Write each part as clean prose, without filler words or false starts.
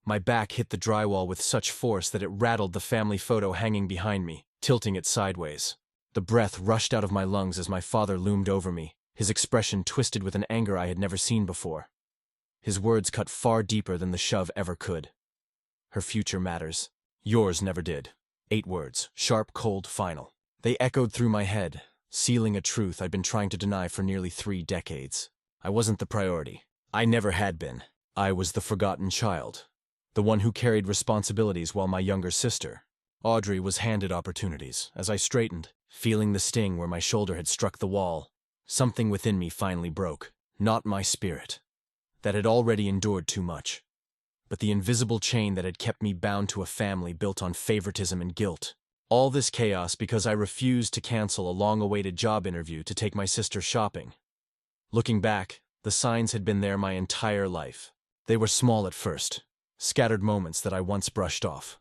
My back hit the drywall with such force that it rattled the family photo hanging behind me, tilting it sideways. The breath rushed out of my lungs as my father loomed over me, his expression twisted with an anger I had never seen before. His words cut far deeper than the shove ever could. Her future matters. Yours never did. 8 words, sharp, cold, final. They echoed through my head, sealing a truth I'd been trying to deny for nearly 3 decades. I wasn't the priority. I never had been. I was the forgotten child. The one who carried responsibilities while my younger sister, Audrey, was handed opportunities. As I straightened, feeling the sting where my shoulder had struck the wall, something within me finally broke. Not my spirit, that had already endured too much, but the invisible chain that had kept me bound to a family built on favoritism and guilt. All this chaos because I refused to cancel a long-awaited job interview to take my sister shopping. Looking back, the signs had been there my entire life. They were small at first, scattered moments that I once brushed off.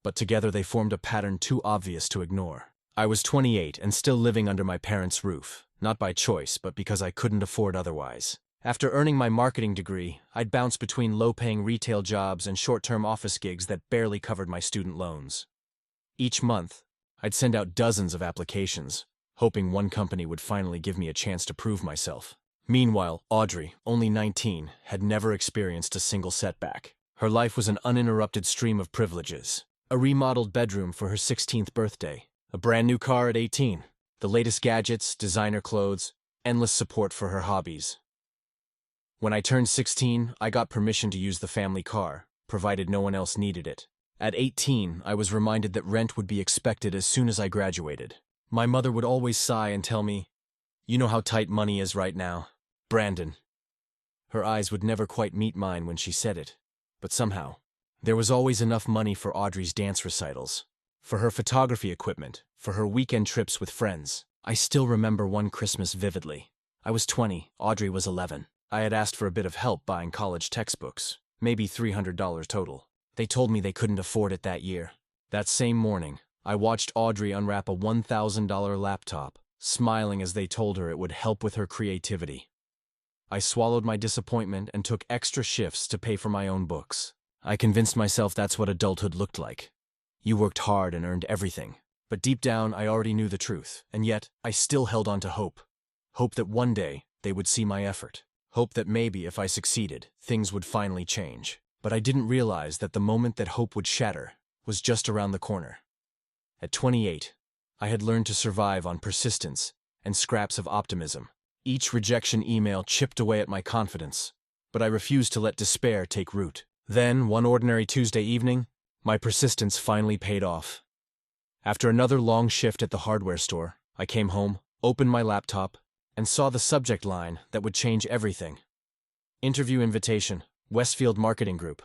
But together they formed a pattern too obvious to ignore. I was 28 and still living under my parents' roof, not by choice, but because I couldn't afford otherwise. After earning my marketing degree, I'd bounce between low-paying retail jobs and short-term office gigs that barely covered my student loans. Each month, I'd send out dozens of applications, hoping one company would finally give me a chance to prove myself. Meanwhile, Audrey, only 19, had never experienced a single setback. Her life was an uninterrupted stream of privileges. A remodeled bedroom for her 16th birthday, a brand new car at 18, the latest gadgets, designer clothes, endless support for her hobbies. When I turned 16, I got permission to use the family car, provided no one else needed it. At 18, I was reminded that rent would be expected as soon as I graduated. My mother would always sigh and tell me, "You know how tight money is right now, Brandon." Her eyes would never quite meet mine when she said it, but somehow, there was always enough money for Audrey's dance recitals, for her photography equipment, for her weekend trips with friends. I still remember one Christmas vividly. I was 20, Audrey was 11. I had asked for a bit of help buying college textbooks, maybe $300 total. They told me they couldn't afford it that year. That same morning, I watched Audrey unwrap a $1,000 laptop, smiling as they told her it would help with her creativity. I swallowed my disappointment and took extra shifts to pay for my own books. I convinced myself that's what adulthood looked like. You worked hard and earned everything. But deep down, I already knew the truth, and yet I still held on to hope. Hope that one day they would see my effort. Hope that maybe if I succeeded, things would finally change. But I didn't realize that the moment that hope would shatter was just around the corner. At 28, I had learned to survive on persistence and scraps of optimism. Each rejection email chipped away at my confidence, but I refused to let despair take root. Then, one ordinary Tuesday evening, my persistence finally paid off. After another long shift at the hardware store, I came home, opened my laptop, and saw the subject line that would change everything. Interview invitation, Westfield Marketing Group.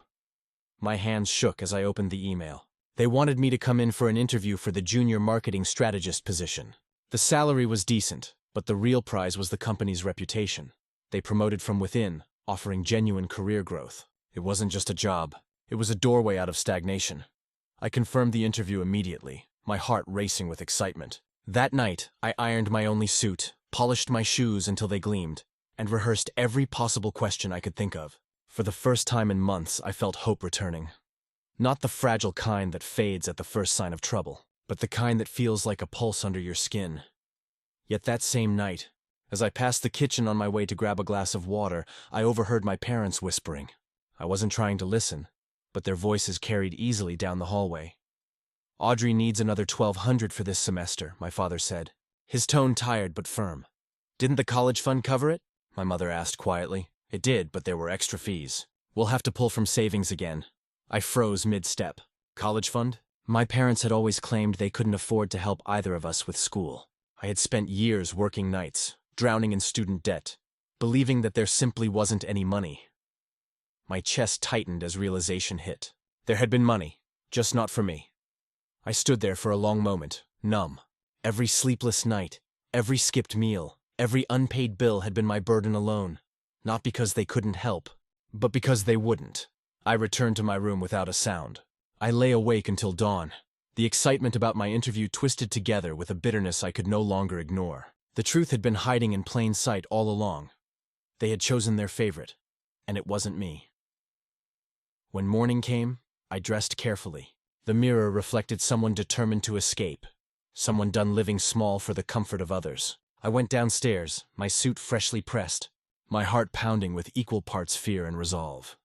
My hands shook as I opened the email. They wanted me to come in for an interview for the junior marketing strategist position. The salary was decent, but the real prize was the company's reputation. They promoted from within, offering genuine career growth. It wasn't just a job. It was a doorway out of stagnation. I confirmed the interview immediately, my heart racing with excitement. That night, I ironed my only suit, polished my shoes until they gleamed, and rehearsed every possible question I could think of. For the first time in months, I felt hope returning. Not the fragile kind that fades at the first sign of trouble, but the kind that feels like a pulse under your skin. Yet that same night, as I passed the kitchen on my way to grab a glass of water, I overheard my parents whispering. I wasn't trying to listen, but their voices carried easily down the hallway. "Audrey needs another $1,200 for this semester," my father said, his tone tired but firm. "Didn't the college fund cover it?" my mother asked quietly. "It did, but there were extra fees. We'll have to pull from savings again." I froze mid-step. College fund? My parents had always claimed they couldn't afford to help either of us with school. I had spent years working nights, drowning in student debt, believing that there simply wasn't any money. My chest tightened as realization hit. There had been money, just not for me. I stood there for a long moment, numb. Every sleepless night, every skipped meal, every unpaid bill had been my burden alone. Not because they couldn't help, but because they wouldn't. I returned to my room without a sound. I lay awake until dawn. The excitement about my interview twisted together with a bitterness I could no longer ignore. The truth had been hiding in plain sight all along. They had chosen their favorite, and it wasn't me. When morning came, I dressed carefully. The mirror reflected someone determined to escape, someone done living small for the comfort of others. I went downstairs, my suit freshly pressed, my heart pounding with equal parts fear and resolve.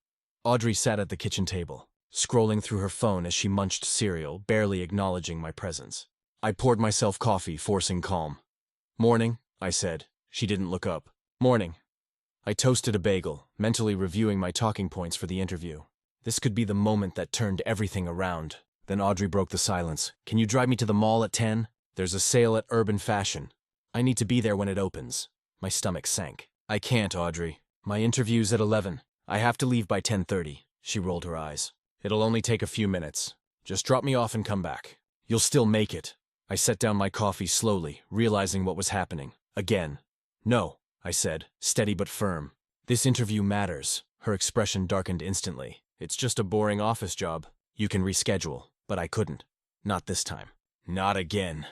Audrey sat at the kitchen table, scrolling through her phone as she munched cereal, barely acknowledging my presence. I poured myself coffee, forcing calm. "Morning," I said. She didn't look up. "Morning." I toasted a bagel, mentally reviewing my talking points for the interview. This could be the moment that turned everything around. Then Audrey broke the silence. "Can you drive me to the mall at 10? There's a sale at Urban Fashion. I need to be there when it opens." My stomach sank. "I can't, Audrey. My interview's at 11. I have to leave by 10:30. She rolled her eyes. "It'll only take a few minutes. Just drop me off and come back. You'll still make it." I set down my coffee slowly, realizing what was happening. Again. "No," I said, steady but firm. "This interview matters." Her expression darkened instantly. "It's just a boring office job. You can reschedule." But I couldn't. Not this time. Not again.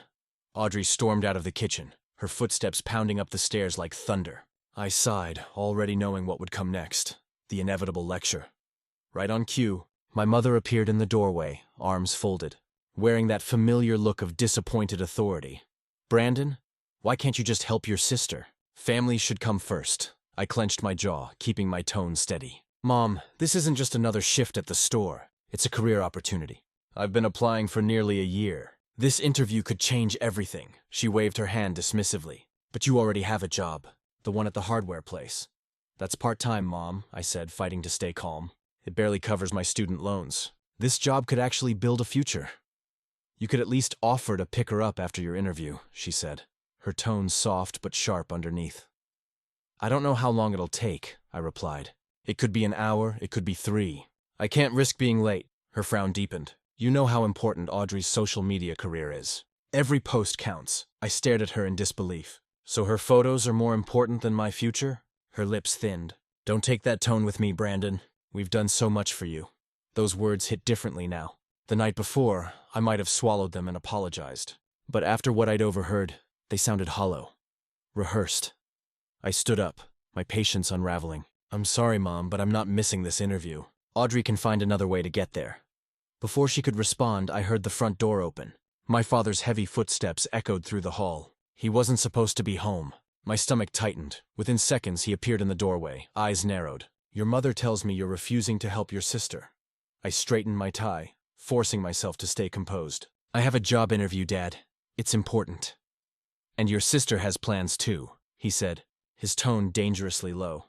Audrey stormed out of the kitchen, her footsteps pounding up the stairs like thunder. I sighed, already knowing what would come next. The inevitable lecture. Right on cue, my mother appeared in the doorway, arms folded, wearing that familiar look of disappointed authority. "Brandon, why can't you just help your sister? Family should come first." I clenched my jaw, keeping my tone steady. "Mom, this isn't just another shift at the store. It's a career opportunity. I've been applying for nearly a year. This interview could change everything." She waved her hand dismissively. "But you already have a job. The one at the hardware place." "That's part-time, Mom," I said, fighting to stay calm. "It barely covers my student loans. This job could actually build a future." "You could at least offer to pick her up after your interview," she said, her tone soft but sharp underneath. "I don't know how long it'll take," I replied. "It could be an hour, it could be 3. I can't risk being late." Her frown deepened. "You know how important Audrey's social media career is. Every post counts." I stared at her in disbelief. "So her photos are more important than my future?" Her lips thinned. "Don't take that tone with me, Brandon. We've done so much for you." Those words hit differently now. The night before, I might have swallowed them and apologized. But after what I'd overheard, they sounded hollow. Rehearsed. I stood up, my patience unraveling. "I'm sorry, Mom, but I'm not missing this interview. Audrey can find another way to get there." Before she could respond, I heard the front door open. My father's heavy footsteps echoed through the hall. He wasn't supposed to be home. My stomach tightened. Within seconds, he appeared in the doorway, eyes narrowed. "Your mother tells me you're refusing to help your sister." I straightened my tie, forcing myself to stay composed. "I have a job interview, Dad. It's important." "And your sister has plans too," he said, his tone dangerously low.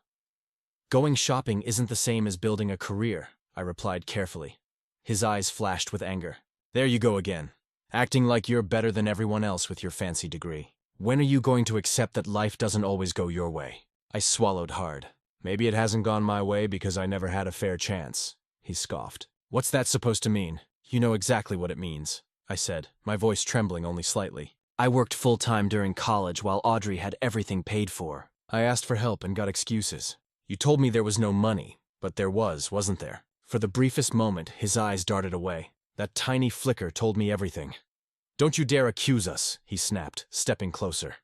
"Going shopping isn't the same as building a career," I replied carefully. His eyes flashed with anger. "There you go again, acting like you're better than everyone else with your fancy degree. When are you going to accept that life doesn't always go your way?" I swallowed hard. "Maybe it hasn't gone my way because I never had a fair chance," he scoffed. "What's that supposed to mean?" "You know exactly what it means," I said, my voice trembling only slightly. "I worked full-time during college while Audrey had everything paid for. I asked for help and got excuses. You told me there was no money, but there was, wasn't there?" For the briefest moment, his eyes darted away. That tiny flicker told me everything. "Don't you dare accuse us," he snapped, stepping closer.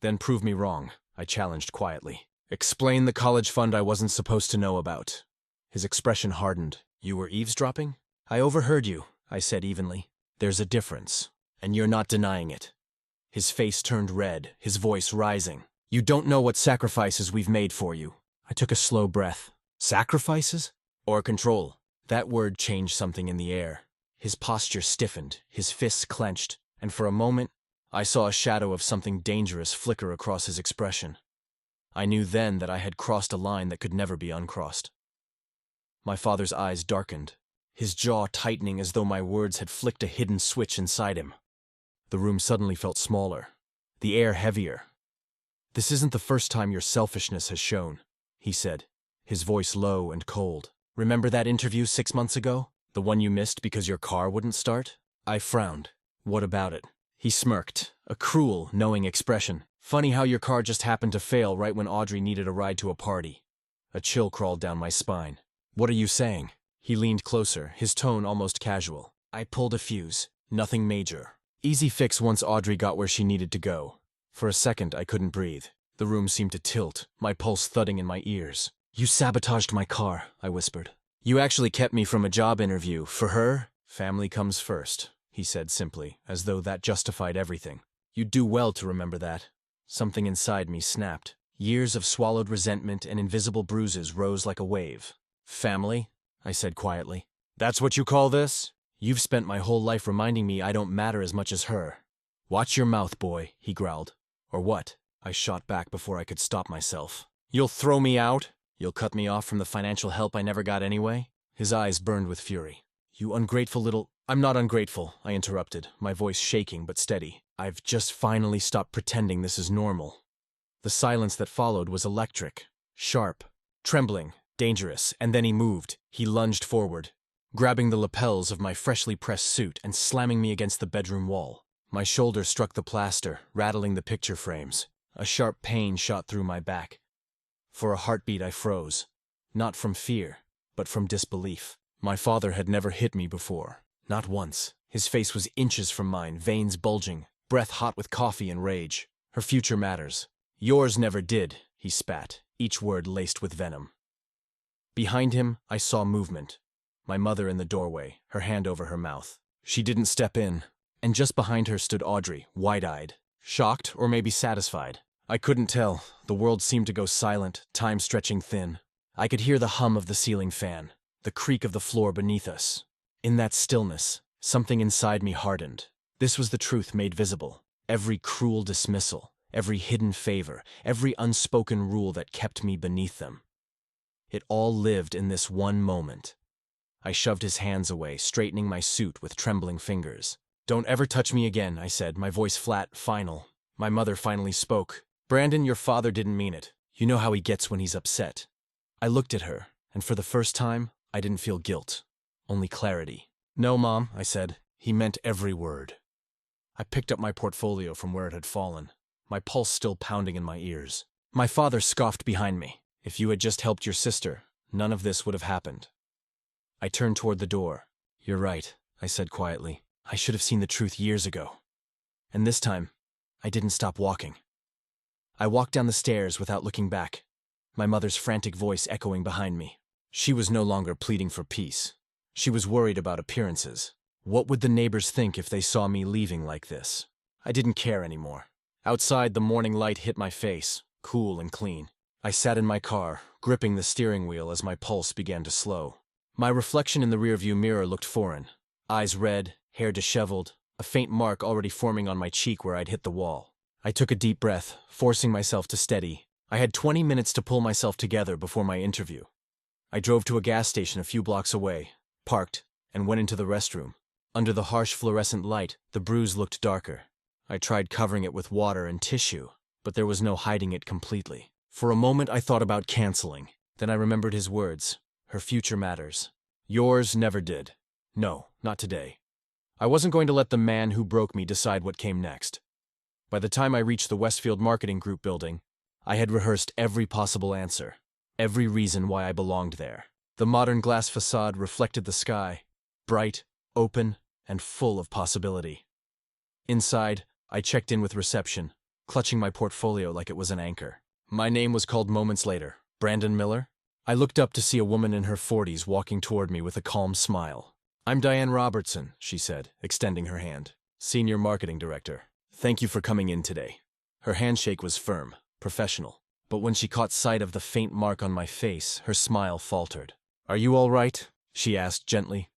"Then prove me wrong," I challenged quietly. "Explain the college fund I wasn't supposed to know about." His expression hardened. "You were eavesdropping?" "I overheard you," I said evenly. "There's a difference, and you're not denying it." His face turned red, his voice rising. "You don't know what sacrifices we've made for you." I took a slow breath. "Sacrifices? Or control?" That word changed something in the air. His posture stiffened, his fists clenched, and for a moment, I saw a shadow of something dangerous flicker across his expression. I knew then that I had crossed a line that could never be uncrossed. My father's eyes darkened, his jaw tightening as though my words had flicked a hidden switch inside him. The room suddenly felt smaller, the air heavier. "This isn't the first time your selfishness has shown," he said, his voice low and cold. "Remember that interview 6 months ago? The one you missed because your car wouldn't start?" I frowned. "What about it?" He smirked, a cruel, knowing expression. "Funny how your car just happened to fail right when Audrey needed a ride to a party." A chill crawled down my spine. "What are you saying?" He leaned closer, his tone almost casual. "I pulled a fuse. Nothing major. Easy fix once Audrey got where she needed to go." For a second, I couldn't breathe. The room seemed to tilt, my pulse thudding in my ears. "You sabotaged my car," I whispered. You actually kept me from a job interview. For her, family comes first, he said simply, as though that justified everything. You'd do well to remember that. Something inside me snapped. Years of swallowed resentment and invisible bruises rose like a wave. Family? I said quietly. That's what you call this? You've spent my whole life reminding me I don't matter as much as her. Watch your mouth, boy, he growled. Or what? I shot back before I could stop myself. You'll throw me out? You'll cut me off from the financial help I never got anyway? His eyes burned with fury. You ungrateful little— I'm not ungrateful, I interrupted, my voice shaking but steady. I've just finally stopped pretending this is normal. The silence that followed was electric, sharp, trembling, dangerous, and then he moved. He lunged forward, grabbing the lapels of my freshly pressed suit and slamming me against the bedroom wall. My shoulder struck the plaster, rattling the picture frames. A sharp pain shot through my back. For a heartbeat I froze, not from fear, but from disbelief. My father had never hit me before, not once. His face was inches from mine, veins bulging, breath hot with coffee and rage. Her future matters. Yours never did, he spat, each word laced with venom. Behind him, I saw movement. My mother in the doorway, her hand over her mouth. She didn't step in, and just behind her stood Audrey, wide-eyed, shocked or maybe satisfied. I couldn't tell. The world seemed to go silent, time stretching thin. I could hear the hum of the ceiling fan, the creak of the floor beneath us. In that stillness, something inside me hardened. This was the truth made visible. Every cruel dismissal, every hidden favor, every unspoken rule that kept me beneath them. It all lived in this one moment. I shoved his hands away, straightening my suit with trembling fingers. Don't ever touch me again, I said, my voice flat, final. My mother finally spoke. Brandon, your father didn't mean it. You know how he gets when he's upset. I looked at her, and for the first time, I didn't feel guilt, only clarity. No, Mom, I said. He meant every word. I picked up my portfolio from where it had fallen, my pulse still pounding in my ears. My father scoffed behind me. If you had just helped your sister, none of this would have happened. I turned toward the door. You're right, I said quietly. I should have seen the truth years ago. And this time, I didn't stop walking. I walked down the stairs without looking back, my mother's frantic voice echoing behind me. She was no longer pleading for peace. She was worried about appearances. What would the neighbors think if they saw me leaving like this? I didn't care anymore. Outside, the morning light hit my face, cool and clean. I sat in my car, gripping the steering wheel as my pulse began to slow. My reflection in the rearview mirror looked foreign. Eyes red, hair disheveled, a faint mark already forming on my cheek where I'd hit the wall. I took a deep breath, forcing myself to steady. I had 20 minutes to pull myself together before my interview. I drove to a gas station a few blocks away, parked, and went into the restroom. Under the harsh fluorescent light, the bruise looked darker. I tried covering it with water and tissue, but there was no hiding it completely. For a moment I thought about canceling. Then I remembered his words. Her future matters. Yours never did. No, not today. I wasn't going to let the man who broke me decide what came next. By the time I reached the Westfield Marketing Group building, I had rehearsed every possible answer, every reason why I belonged there. The modern glass facade reflected the sky, bright, open, and full of possibility. Inside, I checked in with reception, clutching my portfolio like it was an anchor. My name was called moments later. Brandon Miller? I looked up to see a woman in her 40s walking toward me with a calm smile. I'm Diane Robertson, she said, extending her hand. Senior Marketing Director. Thank you for coming in today. Her handshake was firm, professional. But when she caught sight of the faint mark on my face, her smile faltered. Are you all right? She asked gently.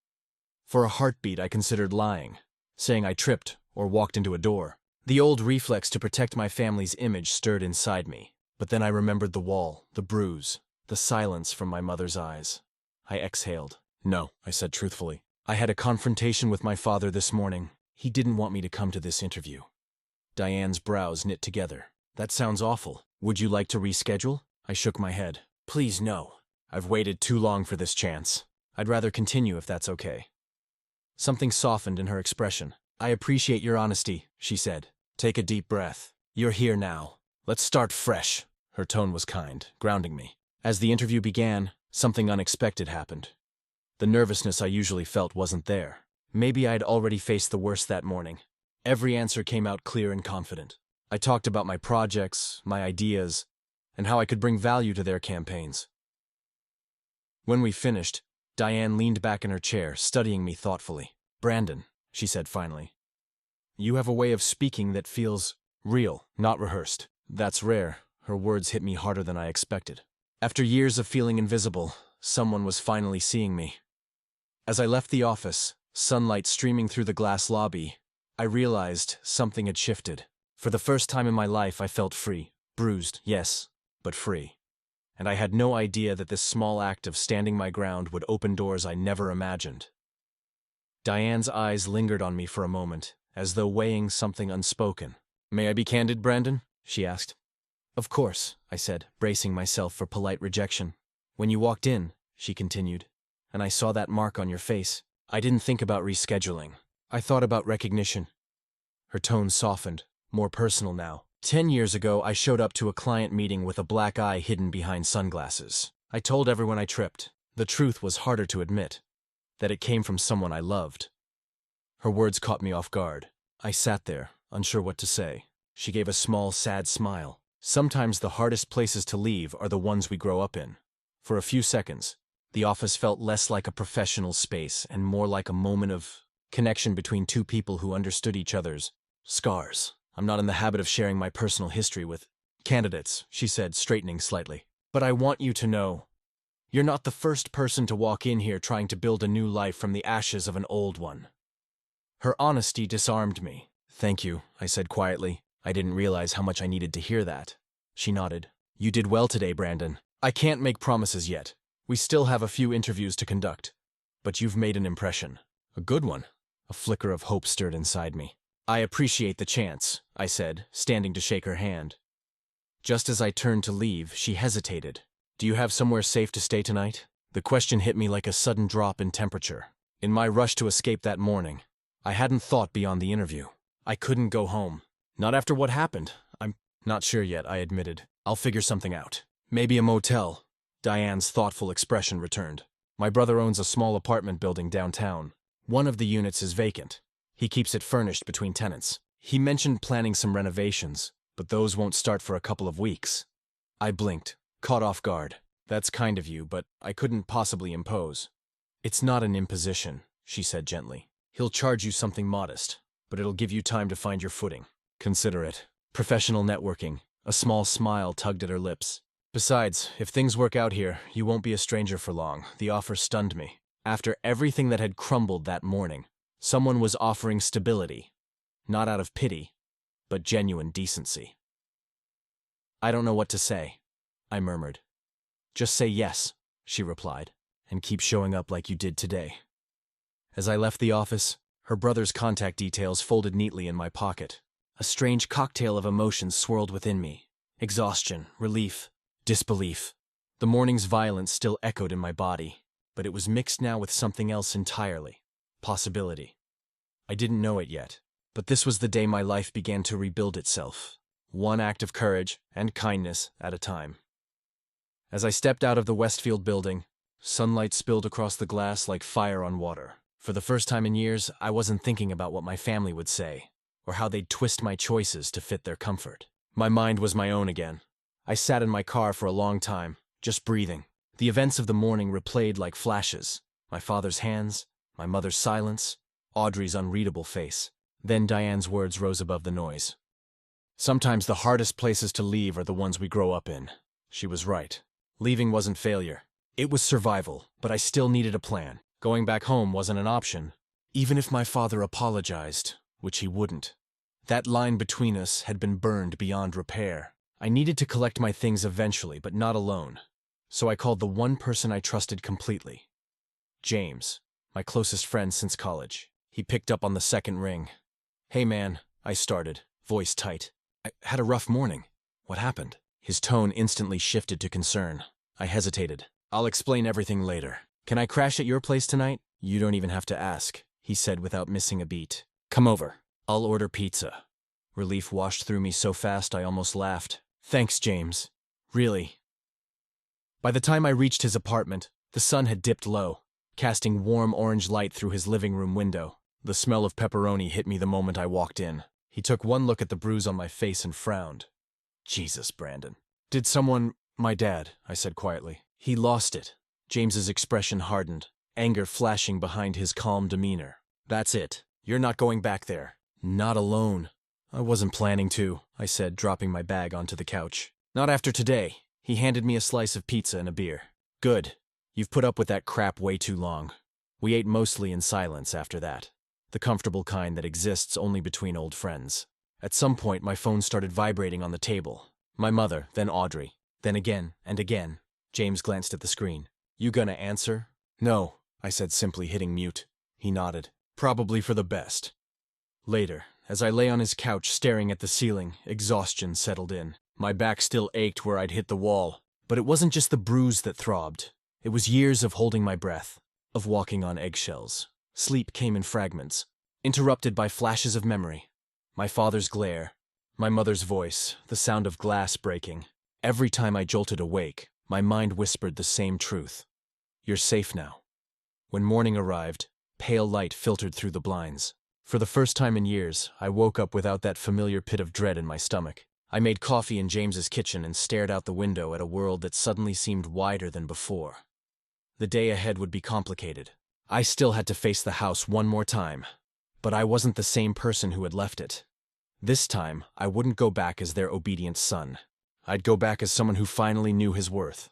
For a heartbeat, I considered lying, saying I tripped or walked into a door. The old reflex to protect my family's image stirred inside me. But then I remembered the wall, the bruise, the silence from my mother's eyes. I exhaled. No, I said truthfully. I had a confrontation with my father this morning. He didn't want me to come to this interview. Diane's brows knit together. That sounds awful. Would you like to reschedule? I shook my head. Please, no. I've waited too long for this chance. I'd rather continue if that's okay. Something softened in her expression. I appreciate your honesty, she said. Take a deep breath. You're here now. Let's start fresh. Her tone was kind, grounding me. As the interview began, something unexpected happened. The nervousness I usually felt wasn't there. Maybe I'd already faced the worst that morning. Every answer came out clear and confident. I talked about my projects, my ideas, and how I could bring value to their campaigns. When we finished, Diane leaned back in her chair, studying me thoughtfully. "Brandon," she said finally, "you have a way of speaking that feels real, not rehearsed." That's rare. Her words hit me harder than I expected. After years of feeling invisible, someone was finally seeing me. As I left the office, sunlight streaming through the glass lobby, I realized something had shifted. For the first time in my life, I felt free. Bruised, yes, but free. And I had no idea that this small act of standing my ground would open doors I never imagined. Diane's eyes lingered on me for a moment, as though weighing something unspoken. "May I be candid, Brandon?" she asked. "Of course," I said, bracing myself for polite rejection. "When you walked in," she continued, "and I saw that mark on your face, I didn't think about rescheduling. I thought about recognition." Her tone softened, more personal now. 10 years ago, I showed up to a client meeting with a black eye hidden behind sunglasses. I told everyone I tripped. The truth was harder to admit, that it came from someone I loved. Her words caught me off guard. I sat there, unsure what to say. She gave a small, sad smile. "Sometimes the hardest places to leave are the ones we grow up in." For a few seconds, the office felt less like a professional space and more like a moment of connection between two people who understood each other's scars. "I'm not in the habit of sharing my personal history with candidates," she said, straightening slightly. "But I want you to know, you're not the first person to walk in here trying to build a new life from the ashes of an old one." Her honesty disarmed me. "Thank you," I said quietly. I didn't realize how much I needed to hear that. She nodded. "You did well today, Brandon. I can't make promises yet. We still have a few interviews to conduct. But you've made an impression. A good one." A flicker of hope stirred inside me. "I appreciate the chance," I said, standing to shake her hand. Just as I turned to leave, she hesitated. "Do you have somewhere safe to stay tonight?" The question hit me like a sudden drop in temperature. In my rush to escape that morning, I hadn't thought beyond the interview. I couldn't go home. Not after what happened. "I'm not sure yet," I admitted. "I'll figure something out. Maybe a motel." Diane's thoughtful expression returned. "My brother owns a small apartment building downtown. One of the units is vacant. He keeps it furnished between tenants. He mentioned planning some renovations, but those won't start for a couple of weeks." I blinked, caught off guard. "That's kind of you, but I couldn't possibly impose." "It's not an imposition," she said gently. "He'll charge you something modest, but it'll give you time to find your footing. Consider it professional networking." A small smile tugged at her lips. "Besides, if things work out here, you won't be a stranger for long." The offer stunned me. After everything that had crumbled that morning, someone was offering stability. Not out of pity, but genuine decency. "I don't know what to say," I murmured. "Just say yes," she replied, "and keep showing up like you did today." As I left the office, her brother's contact details folded neatly in my pocket. A strange cocktail of emotions swirled within me. Exhaustion, relief, disbelief. The morning's violence still echoed in my body, but it was mixed now with something else entirely. Possibility. I didn't know it yet, but this was the day my life began to rebuild itself. One act of courage and kindness at a time. As I stepped out of the Westfield building, sunlight spilled across the glass like fire on water. For the first time in years, I wasn't thinking about what my family would say, or how they'd twist my choices to fit their comfort. My mind was my own again. I sat in my car for a long time, just breathing. The events of the morning replayed like flashes. My father's hands, my mother's silence, Audrey's unreadable face. Then Diane's words rose above the noise. "Sometimes the hardest places to leave are the ones we grow up in." She was right. Leaving wasn't failure. It was survival, but I still needed a plan. Going back home wasn't an option, even if my father apologized, which he wouldn't. That line between us had been burned beyond repair. I needed to collect my things eventually, but not alone. So I called the one person I trusted completely. James, my closest friend since college. He picked up on the second ring. "Hey man," I started, voice tight. "I had a rough morning." "What happened?" His tone instantly shifted to concern. I hesitated. "I'll explain everything later. Can I crash at your place tonight?" "You don't even have to ask," he said without missing a beat. "Come over. I'll order pizza." Relief washed through me so fast I almost laughed. "Thanks, James. Really." By the time I reached his apartment, the sun had dipped low, casting warm orange light through his living room window. The smell of pepperoni hit me the moment I walked in. He took one look at the bruise on my face and frowned. "Jesus, Brandon." "Did someone—" "My dad," I said quietly. "He lost it." James's expression hardened. anger flashing behind his calm demeanor. "That's it. You're not going back there. Not alone." "I wasn't planning to," I said, dropping my bag onto the couch. "Not after today." He handed me a slice of pizza and a beer. "Good. You've put up with that crap way too long." We ate mostly in silence after that, the comfortable kind that exists only between old friends. At some point, my phone started vibrating on the table. My mother, then Audrey, then again and again. James glanced at the screen. "You gonna answer?" "No," I said, simply hitting mute. He nodded. "Probably for the best." Later, as I lay on his couch staring at the ceiling, exhaustion settled in. My back still ached where I'd hit the wall, but it wasn't just the bruise that throbbed. It was years of holding my breath, of walking on eggshells. Sleep came in fragments, interrupted by flashes of memory. My father's glare, my mother's voice, the sound of glass breaking. Every time I jolted awake, my mind whispered the same truth. "You're safe now." When morning arrived, pale light filtered through the blinds. For the first time in years, I woke up without that familiar pit of dread in my stomach. I made coffee in James's kitchen and stared out the window at a world that suddenly seemed wider than before. The day ahead would be complicated. I still had to face the house one more time, but I wasn't the same person who had left it. This time, I wouldn't go back as their obedient son. I'd go back as someone who finally knew his worth.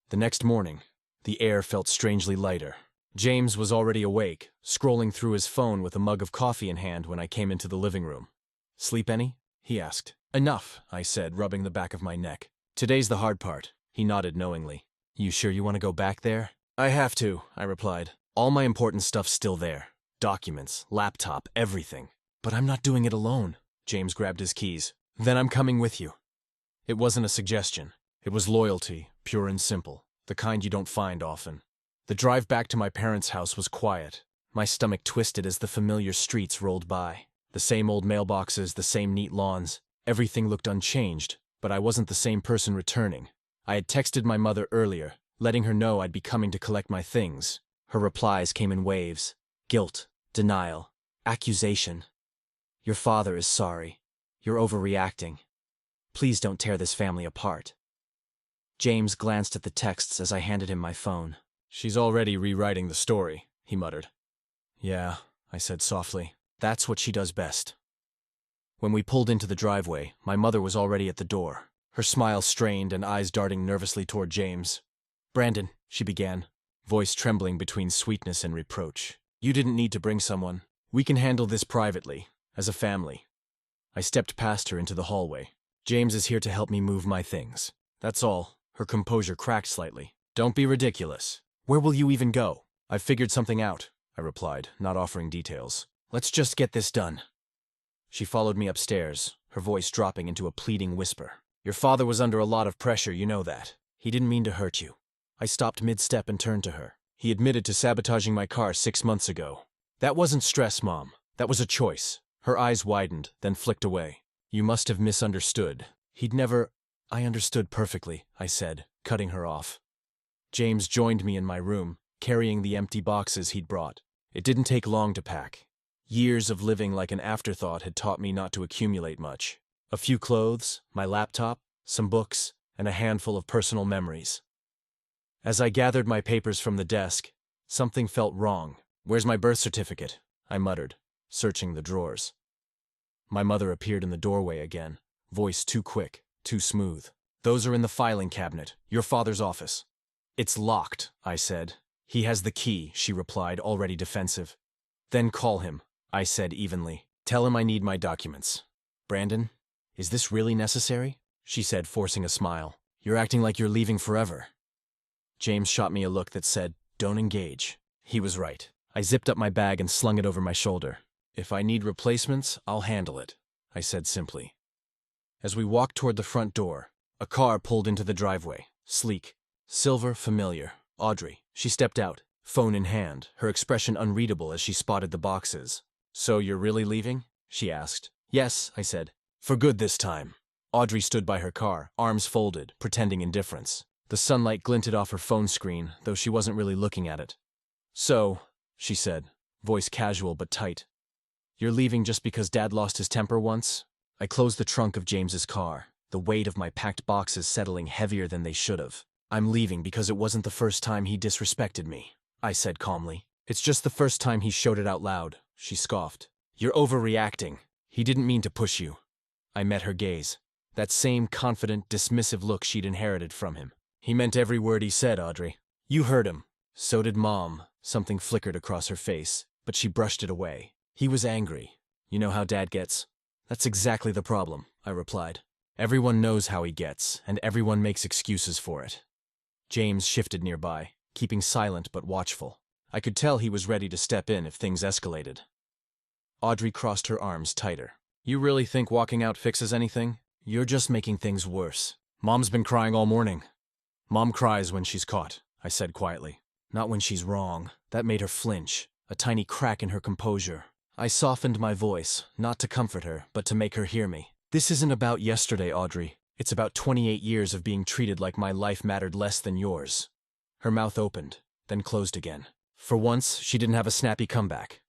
The next morning, the air felt strangely lighter. James was already awake, scrolling through his phone with a mug of coffee in hand when I came into the living room. "Sleep any?" he asked. "Enough," I said, rubbing the back of my neck. "Today's the hard part." He nodded knowingly. "You sure you want to go back there?" "I have to," I replied. "All my important stuff's still there. Documents, laptop, everything. But I'm not doing it alone." James grabbed his keys. "Then I'm coming with you." It wasn't a suggestion. It was loyalty, pure and simple, the kind you don't find often. The drive back to my parents' house was quiet. My stomach twisted as the familiar streets rolled by. The same old mailboxes, the same neat lawns. Everything looked unchanged, but I wasn't the same person returning. I had texted my mother earlier, letting her know I'd be coming to collect my things. Her replies came in waves. Guilt, denial, accusation. "Your father is sorry. You're overreacting. Please don't tear this family apart." James glanced at the texts as I handed him my phone. "She's already rewriting the story," he muttered. "Yeah," I said softly. "That's what she does best." When we pulled into the driveway, my mother was already at the door, her smile strained and eyes darting nervously toward James. "Brandon," she began, voice trembling between sweetness and reproach. "You didn't need to bring someone. We can handle this privately, as a family." I stepped past her into the hallway. "James is here to help me move my things. That's all." Her composure cracked slightly. "Don't be ridiculous. Where will you even go?" "I've figured something out," I replied, not offering details. "Let's just get this done." She followed me upstairs, her voice dropping into a pleading whisper. "Your father was under a lot of pressure, you know that. He didn't mean to hurt you." I stopped mid-step and turned to her. "He admitted to sabotaging my car 6 months ago." "That wasn't stress, Mom. That was a choice." Her eyes widened, then flicked away. "You must have misunderstood. He'd never—" "I understood perfectly," I said, cutting her off. James joined me in my room, carrying the empty boxes he'd brought. It didn't take long to pack. Years of living like an afterthought had taught me not to accumulate much. A few clothes, my laptop, some books, and a handful of personal memories. As I gathered my papers from the desk, something felt wrong. "Where's my birth certificate?" I muttered, searching the drawers. My mother appeared in the doorway again, voice too quick, too smooth. "Those are in the filing cabinet, your father's office." "It's locked," I said. "He has the key," she replied, already defensive. "Then call him," I said evenly. "Tell him I need my documents." "Brandon, is this really necessary?" she said, forcing a smile. "You're acting like you're leaving forever." James shot me a look that said, "Don't engage." He was right. I zipped up my bag and slung it over my shoulder. "If I need replacements, I'll handle it," I said simply. As we walked toward the front door, a car pulled into the driveway, sleek, silver, familiar. Audrey. She stepped out, phone in hand, her expression unreadable as she spotted the boxes. "So you're really leaving?" she asked. "Yes," I said. "For good this time." Audrey stood by her car, arms folded, pretending indifference. The sunlight glinted off her phone screen, though she wasn't really looking at it. "So," she said, voice casual but tight, "you're leaving just because Dad lost his temper once?" I closed the trunk of James's car, the weight of my packed boxes settling heavier than they should have. "I'm leaving because it wasn't the first time he disrespected me," I said calmly. It's just the first time he showed it out loud, she scoffed. You're overreacting. He didn't mean to push you. I met her gaze. That same confident, dismissive look she'd inherited from him. He meant every word he said, Audrey. You heard him. So did Mom. Something flickered across her face, but she brushed it away. He was angry. You know how Dad gets? That's exactly the problem, I replied. Everyone knows how he gets, and everyone makes excuses for it. James shifted nearby, keeping silent but watchful. I could tell he was ready to step in if things escalated. Audrey crossed her arms tighter. You really think walking out fixes anything? You're just making things worse. Mom's been crying all morning. Mom cries when she's caught, I said quietly. Not when she's wrong. That made her flinch, a tiny crack in her composure. I softened my voice, not to comfort her, but to make her hear me. This isn't about yesterday, Audrey. It's about 28 years of being treated like my life mattered less than yours. Her mouth opened, then closed again. For once, she didn't have a snappy comeback.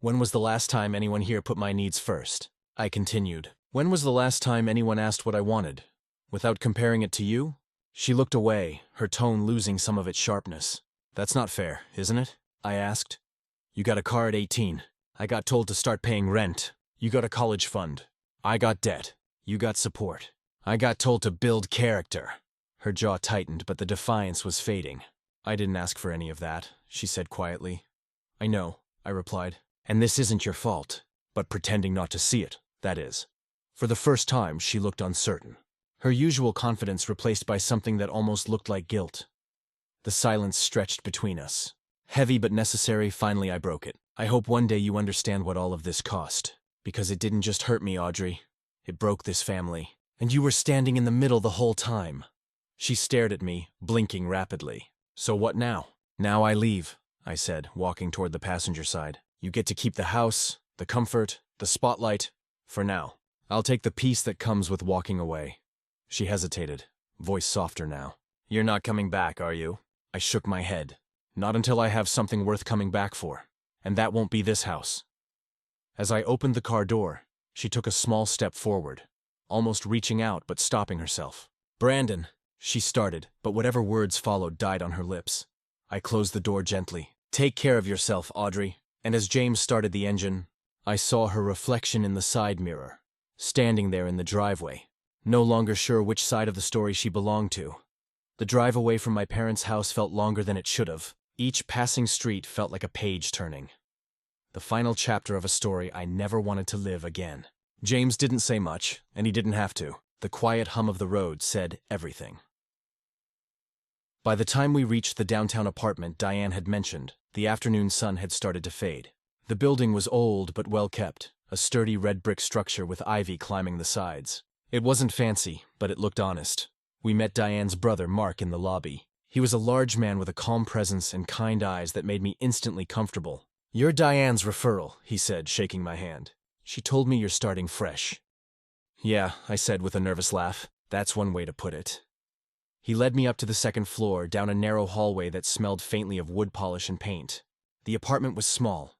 When was the last time anyone here put my needs first? I continued. When was the last time anyone asked what I wanted? Without comparing it to you? She looked away, her tone losing some of its sharpness. That's not fair, isn't it? I asked. You got a car at 18. I got told to start paying rent. You got a college fund. I got debt. You got support. I got told to build character. Her jaw tightened, but the defiance was fading. I didn't ask for any of that, she said quietly. I know, I replied. And this isn't your fault. But pretending not to see it, that is. For the first time, she looked uncertain. Her usual confidence replaced by something that almost looked like guilt. The silence stretched between us. Heavy but necessary, finally I broke it. I hope one day you understand what all of this cost. Because it didn't just hurt me, Audrey. It broke this family. And you were standing in the middle the whole time. She stared at me, blinking rapidly. So what now? Now I leave, I said, walking toward the passenger side. You get to keep the house, the comfort, the spotlight. For now. I'll take the peace that comes with walking away. She hesitated, voice softer now. You're not coming back, are you? I shook my head. Not until I have something worth coming back for. And that won't be this house. As I opened the car door, she took a small step forward, almost reaching out but stopping herself. Brandon, she started, but whatever words followed died on her lips. I closed the door gently. Take care of yourself, Audrey. And as James started the engine, I saw her reflection in the side mirror, standing there in the driveway, no longer sure which side of the story she belonged to. The drive away from my parents' house felt longer than it should have. Each passing street felt like a page turning. The final chapter of a story I never wanted to live again. James didn't say much, and he didn't have to. The quiet hum of the road said everything. By the time we reached the downtown apartment Diane had mentioned, the afternoon sun had started to fade. The building was old but well kept, a sturdy red brick structure with ivy climbing the sides. It wasn't fancy, but it looked honest. We met Diane's brother, Mark, in the lobby. He was a large man with a calm presence and kind eyes that made me instantly comfortable. You're Diane's referral, he said, shaking my hand. She told me you're starting fresh. Yeah, I said with a nervous laugh. That's one way to put it. He led me up to the second floor, down a narrow hallway that smelled faintly of wood polish and paint. The apartment was small.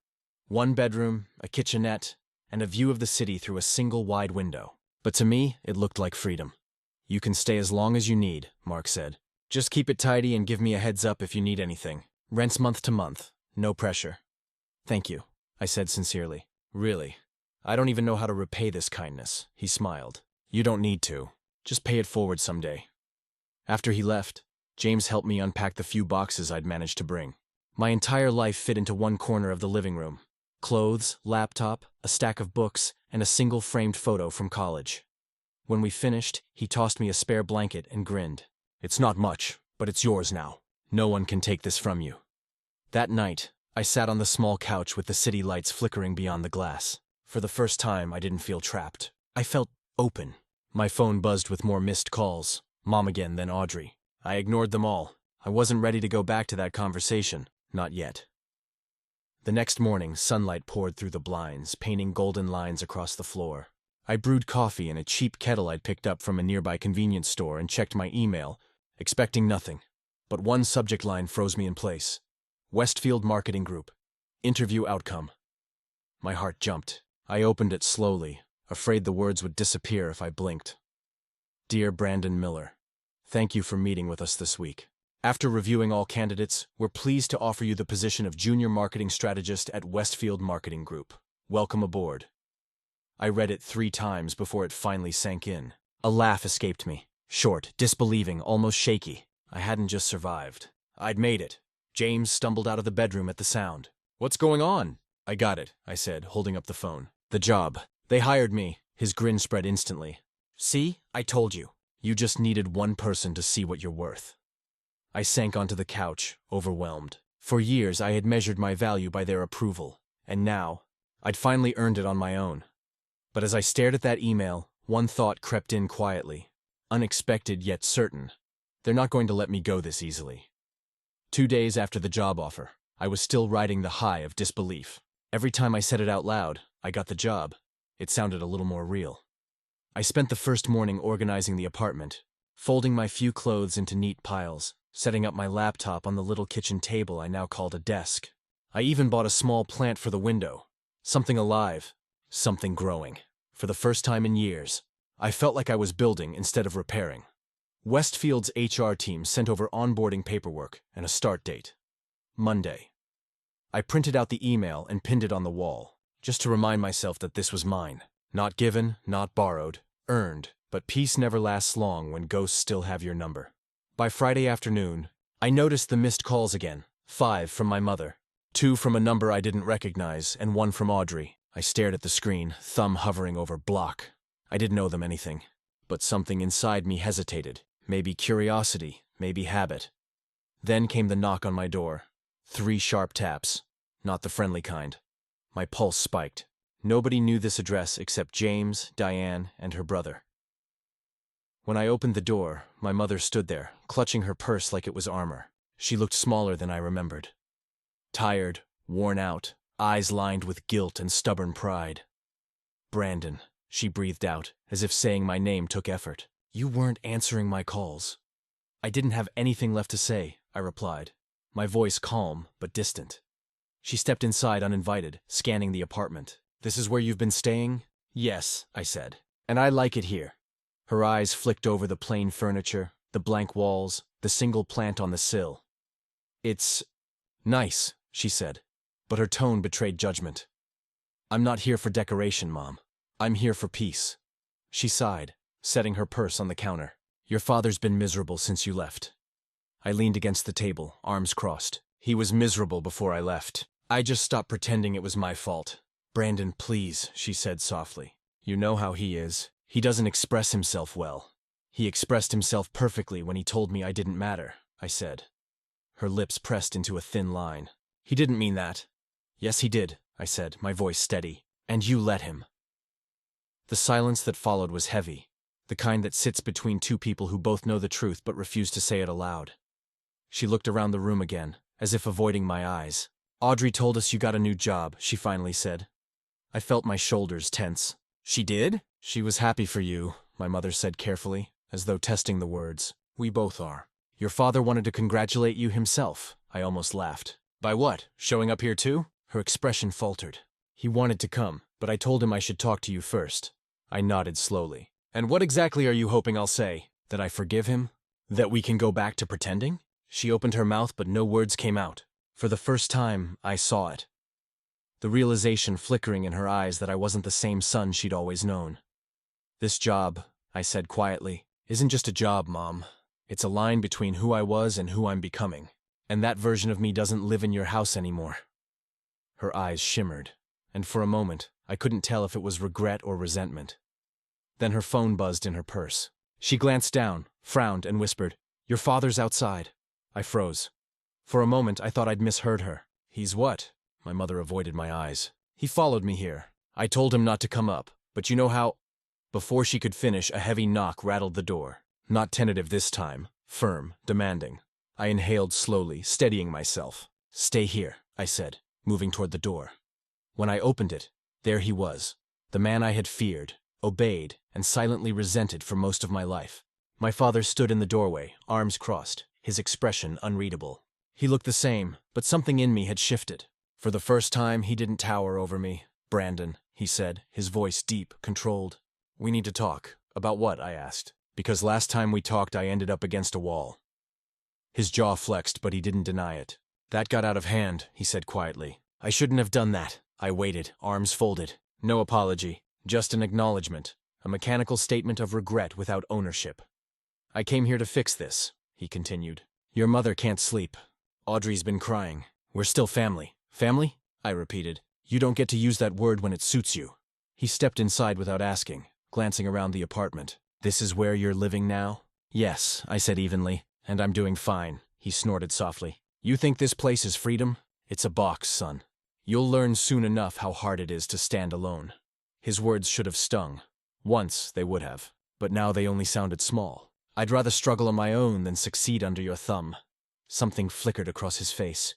One bedroom, a kitchenette, and a view of the city through a single wide window. But to me, it looked like freedom. You can stay as long as you need, Mark said. Just keep it tidy and give me a heads up if you need anything. Rent's month to month. No pressure. Thank you, I said sincerely. Really? I don't even know how to repay this kindness, he smiled. You don't need to. Just pay it forward someday. After he left, James helped me unpack the few boxes I'd managed to bring. My entire life fit into one corner of the living room. Clothes, laptop, a stack of books, and a single framed photo from college. When we finished, he tossed me a spare blanket and grinned. It's not much, but it's yours now. No one can take this from you. That night, I sat on the small couch with the city lights flickering beyond the glass. For the first time, I didn't feel trapped. I felt open. My phone buzzed with more missed calls. Mom again, then Audrey. I ignored them all. I wasn't ready to go back to that conversation. Not yet. The next morning, sunlight poured through the blinds, painting golden lines across the floor. I brewed coffee in a cheap kettle I'd picked up from a nearby convenience store and checked my email, expecting nothing. But one subject line froze me in place. Westfield Marketing Group. Interview outcome. My heart jumped. I opened it slowly, afraid the words would disappear if I blinked. Dear Brandon Miller, thank you for meeting with us this week. After reviewing all candidates, we're pleased to offer you the position of Junior Marketing Strategist at Westfield Marketing Group. Welcome aboard. I read it 3 times before it finally sank in. A laugh escaped me. Short, disbelieving, almost shaky. I hadn't just survived. I'd made it. James stumbled out of the bedroom at the sound. "What's going on?" "I got it," I said, holding up the phone. "The job. They hired me." His grin spread instantly. "See? I told you. You just needed one person to see what you're worth." I sank onto the couch, overwhelmed. For years, I had measured my value by their approval, and now, I'd finally earned it on my own. But as I stared at that email, one thought crept in quietly. Unexpected yet certain. They're not going to let me go this easily. 2 days after the job offer, I was still riding the high of disbelief. Every time I said it out loud, "I got the job," it sounded a little more real. I spent the first morning organizing the apartment, folding my few clothes into neat piles, setting up my laptop on the little kitchen table I now called a desk. I even bought a small plant for the window. Something alive, something growing. For the first time in years, I felt like I was building instead of repairing. Westfield's HR team sent over onboarding paperwork and a start date. Monday. I printed out the email and pinned it on the wall, just to remind myself that this was mine. Not given, not borrowed, earned, but peace never lasts long when ghosts still have your number. By Friday afternoon, I noticed the missed calls again. 5 from my mother, 2 from a number I didn't recognize, and 1 from Audrey. I stared at the screen, thumb hovering over block. I didn't owe them anything, but something inside me hesitated. Maybe curiosity, maybe habit. Then came the knock on my door. 3 sharp taps, not the friendly kind. My pulse spiked. Nobody knew this address except James, Diane, and her brother. When I opened the door, my mother stood there, clutching her purse like it was armor. She looked smaller than I remembered. Tired, worn out, eyes lined with guilt and stubborn pride. "Brandon," she breathed out, as if saying my name took effort. "You weren't answering my calls." "I didn't have anything left to say," I replied, my voice calm but distant. She stepped inside uninvited, scanning the apartment. "This is where you've been staying?" "Yes," I said, "and I like it here." Her eyes flicked over the plain furniture, the blank walls, the single plant on the sill. "It's nice," she said, but her tone betrayed judgment. "I'm not here for decoration, Mom. I'm here for peace." She sighed, setting her purse on the counter. "Your father's been miserable since you left." I leaned against the table, arms crossed. "He was miserable before I left. I just stopped pretending it was my fault." "Brandon, please," she said softly. "You know how he is. He doesn't express himself well." "He expressed himself perfectly when he told me I didn't matter," I said. Her lips pressed into a thin line. "He didn't mean that." "Yes, he did," I said, my voice steady. "And you let him." The silence that followed was heavy, the kind that sits between 2 people who both know the truth but refuse to say it aloud. She looked around the room again, as if avoiding my eyes. "Audrey told us you got a new job," she finally said. I felt my shoulders tense. "She did?" "She was happy for you," my mother said carefully, as though testing the words. "We both are. Your father wanted to congratulate you himself." I almost laughed. "By what? Showing up here too?" Her expression faltered. "He wanted to come, but I told him I should talk to you first." I nodded slowly. "And what exactly are you hoping I'll say? That I forgive him? That we can go back to pretending?" She opened her mouth, but no words came out. For the first time, I saw it. The realization flickering in her eyes that I wasn't the same son she'd always known. "This job," I said quietly, "isn't just a job, Mom. It's a line between who I was and who I'm becoming. And that version of me doesn't live in your house anymore." Her eyes shimmered, and for a moment, I couldn't tell if it was regret or resentment. Then her phone buzzed in her purse. She glanced down, frowned, and whispered, "Your father's outside." I froze. For a moment, I thought I'd misheard her. "He's what?" My mother avoided my eyes. "He followed me here. I told him not to come up, but you know how—" Before she could finish, a heavy knock rattled the door. Not tentative this time, firm, demanding. I inhaled slowly, steadying myself. "Stay here," I said, moving toward the door. When I opened it, there he was, the man I had feared, obeyed, and silently resented for most of my life. My father stood in the doorway, arms crossed, his expression unreadable. He looked the same, but something in me had shifted. For the first time, he didn't tower over me. "Brandon," he said, his voice deep, controlled. "We need to talk." "About what?" I asked. "Because last time we talked, I ended up against a wall." His jaw flexed, but he didn't deny it. That got out of hand, he said quietly. I shouldn't have done that. I waited, arms folded. No apology, just an acknowledgement. A mechanical statement of regret without ownership. I came here to fix this, he continued. Your mother can't sleep. Audrey's been crying. We're still family. Family? I repeated. You don't get to use that word when it suits you. He stepped inside without asking, glancing around the apartment. This is where you're living now? Yes, I said evenly, and I'm doing fine, he snorted softly. You think this place is freedom? It's a box, son. You'll learn soon enough how hard it is to stand alone. His words should have stung. Once they would have, but now they only sounded small. I'd rather struggle on my own than succeed under your thumb. Something flickered across his face.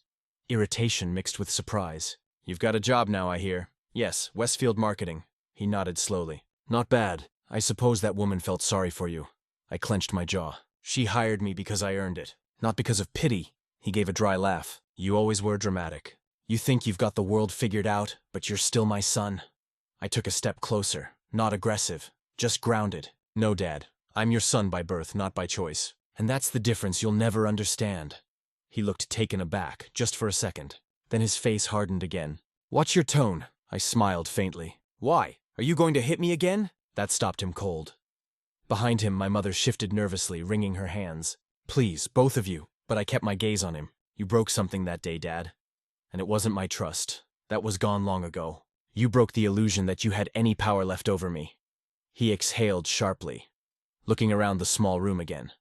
Irritation mixed with surprise. You've got a job now, I hear. Yes, Westfield Marketing. He nodded slowly. Not bad. I suppose that woman felt sorry for you. I clenched my jaw. She hired me because I earned it, not because of pity. He gave a dry laugh. You always were dramatic. You think you've got the world figured out, but you're still my son. I took a step closer, not aggressive, just grounded. No, Dad. I'm your son by birth, not by choice. And that's the difference you'll never understand. He looked taken aback, just for a second. Then his face hardened again. Watch your tone, I smiled faintly. Why? Are you going to hit me again? That stopped him cold. Behind him, my mother shifted nervously, wringing her hands. Please, both of you. But I kept my gaze on him. You broke something that day, Dad. And it wasn't my trust. That was gone long ago. You broke the illusion that you had any power left over me. He exhaled sharply, looking around the small room again.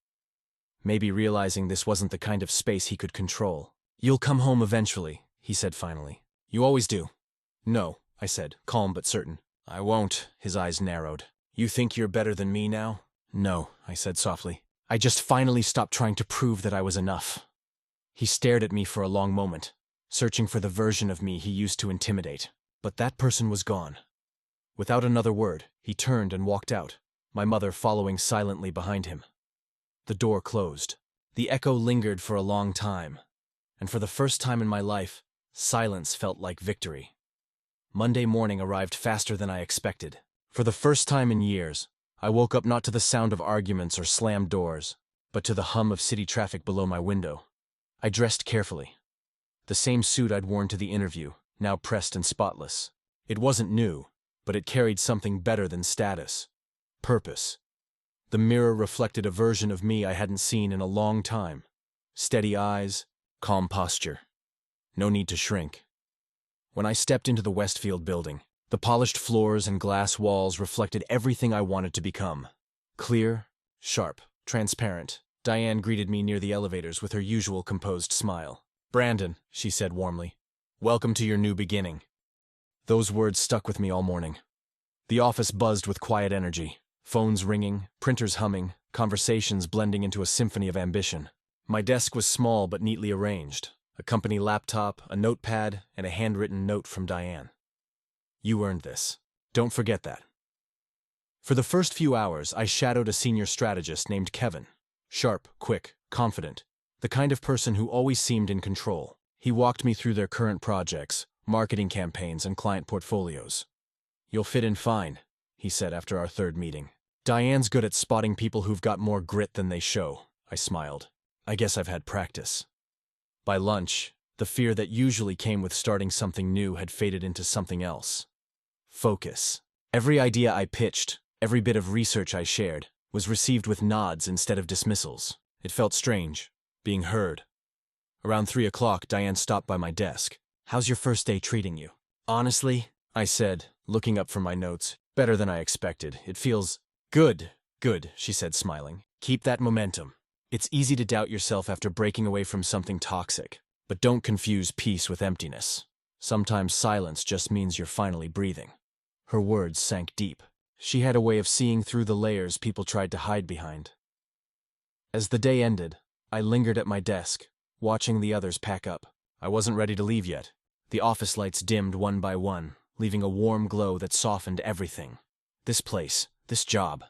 Maybe realizing this wasn't the kind of space he could control. You'll come home eventually, he said finally. You always do. No, I said, calm but certain. I won't, his eyes narrowed. You think you're better than me now? No, I said softly. I just finally stopped trying to prove that I was enough. He stared at me for a long moment, searching for the version of me he used to intimidate. But that person was gone. Without another word, he turned and walked out, my mother following silently behind him. The door closed. The echo lingered for a long time, and for the first time in my life, silence felt like victory. Monday morning arrived faster than I expected. For the first time in years, I woke up not to the sound of arguments or slammed doors, but to the hum of city traffic below my window. I dressed carefully. The same suit I'd worn to the interview, now pressed and spotless. It wasn't new, but it carried something better than status. Purpose. The mirror reflected a version of me I hadn't seen in a long time. Steady eyes, calm posture. No need to shrink. When I stepped into the Westfield building, the polished floors and glass walls reflected everything I wanted to become. Clear, sharp, transparent. Diane greeted me near the elevators with her usual composed smile. Brandon, she said warmly, welcome to your new beginning. Those words stuck with me all morning. The office buzzed with quiet energy. Phones ringing, printers humming, conversations blending into a symphony of ambition. My desk was small but neatly arranged. A company laptop, a notepad, and a handwritten note from Diane. You earned this. Don't forget that. For the first few hours, I shadowed a senior strategist named Kevin. Sharp, quick, confident. The kind of person who always seemed in control. He walked me through their current projects, marketing campaigns, and client portfolios. You'll fit in fine, he said after our third meeting. Diane's good at spotting people who've got more grit than they show, I smiled. I guess I've had practice. By lunch, the fear that usually came with starting something new had faded into something else. Focus. Every idea I pitched, every bit of research I shared, was received with nods instead of dismissals. It felt strange, being heard. Around 3 o'clock, Diane stopped by my desk. How's your first day treating you? Honestly, I said, looking up from my notes. Better than I expected. It feels good, she said, smiling. Keep that momentum. It's easy to doubt yourself after breaking away from something toxic, but don't confuse peace with emptiness. Sometimes silence just means you're finally breathing. Her words sank deep. She had a way of seeing through the layers people tried to hide behind. As the day ended, I lingered at my desk, watching the others pack up. I wasn't ready to leave yet. The office lights dimmed one by one, leaving a warm glow that softened everything. This place, this job.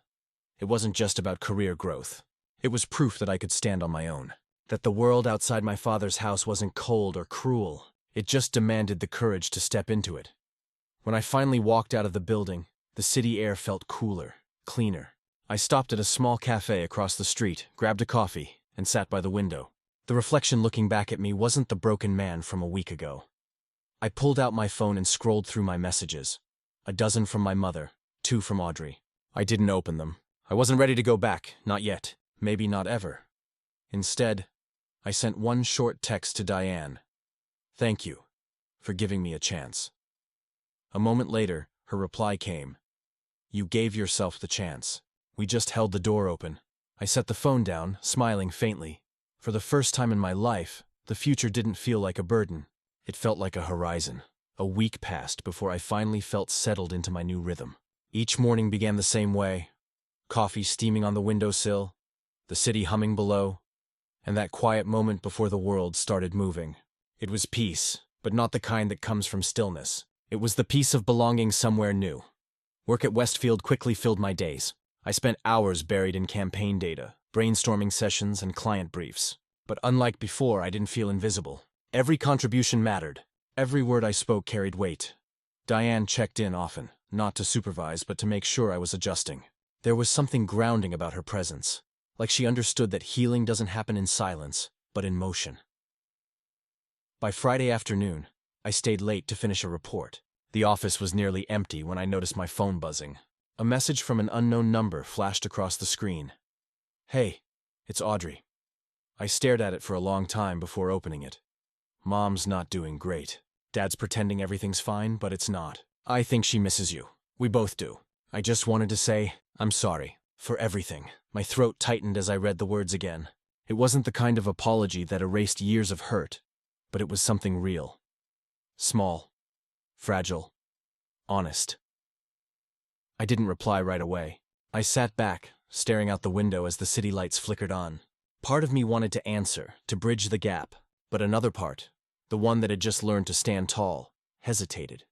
It wasn't just about career growth. It was proof that I could stand on my own. That the world outside my father's house wasn't cold or cruel. It just demanded the courage to step into it. When I finally walked out of the building, the city air felt cooler, cleaner. I stopped at a small cafe across the street, grabbed a coffee, and sat by the window. The reflection looking back at me wasn't the broken man from a week ago. I pulled out my phone and scrolled through my messages. 12 from my mother, 2 from Audrey. I didn't open them. I wasn't ready to go back, not yet, maybe not ever. Instead, I sent one short text to Diane. Thank you for giving me a chance. A moment later, her reply came. You gave yourself the chance. We just held the door open. I set the phone down, smiling faintly. For the first time in my life, the future didn't feel like a burden. It felt like a horizon. A week passed before I finally felt settled into my new rhythm. Each morning began the same way. Coffee steaming on the windowsill, the city humming below, and that quiet moment before the world started moving. It was peace, but not the kind that comes from stillness. It was the peace of belonging somewhere new. Work at Westfield quickly filled my days. I spent hours buried in campaign data, brainstorming sessions, and client briefs. But unlike before, I didn't feel invisible. Every contribution mattered. Every word I spoke carried weight. Diane checked in often, not to supervise, but to make sure I was adjusting. There was something grounding about her presence, like she understood that healing doesn't happen in silence, but in motion. By Friday afternoon, I stayed late to finish a report. The office was nearly empty when I noticed my phone buzzing. A message from an unknown number flashed across the screen. Hey, it's Audrey. I stared at it for a long time before opening it. Mom's not doing great. Dad's pretending everything's fine, but it's not. I think she misses you. We both do. I just wanted to say, I'm sorry. For everything. My throat tightened as I read the words again. It wasn't the kind of apology that erased years of hurt, but it was something real. Small. Fragile. Honest. I didn't reply right away. I sat back, staring out the window as the city lights flickered on. Part of me wanted to answer, to bridge the gap, but another part, the one that had just learned to stand tall, hesitated.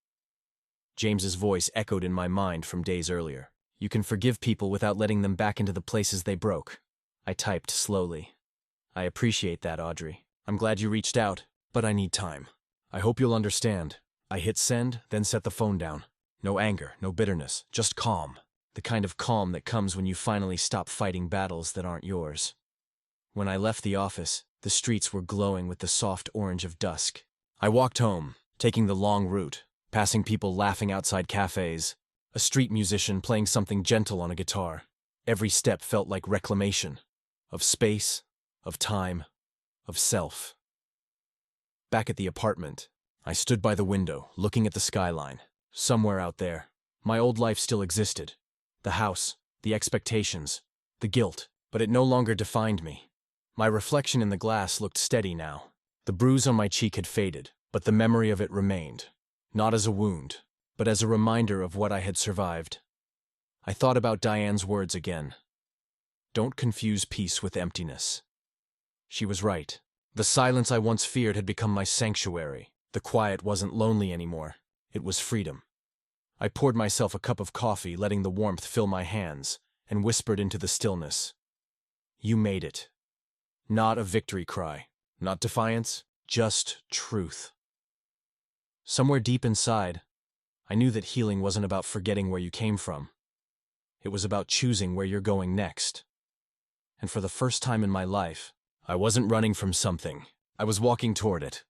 James's voice echoed in my mind from days earlier. You can forgive people without letting them back into the places they broke. I typed slowly. I appreciate that, Audrey. I'm glad you reached out, but I need time. I hope you'll understand. I hit send, then set the phone down. No anger, no bitterness, just calm. The kind of calm that comes when you finally stop fighting battles that aren't yours. When I left the office, the streets were glowing with the soft orange of dusk. I walked home, taking the long route, passing people laughing outside cafes, a street musician playing something gentle on a guitar. Every step felt like reclamation, of space, of time, of self. Back at the apartment, I stood by the window, looking at the skyline. Somewhere out there, my old life still existed. The house, the expectations, the guilt, but it no longer defined me. My reflection in the glass looked steady now. The bruise on my cheek had faded, but the memory of it remained, not as a wound, but as a reminder of what I had survived. I thought about Diane's words again. Don't confuse peace with emptiness. She was right. The silence I once feared had become my sanctuary. The quiet wasn't lonely anymore. It was freedom. I poured myself a cup of coffee, letting the warmth fill my hands, and whispered into the stillness. You made it. Not a victory cry, not defiance, just truth. Somewhere deep inside, I knew that healing wasn't about forgetting where you came from. It was about choosing where you're going next. And for the first time in my life, I wasn't running from something. I was walking toward it.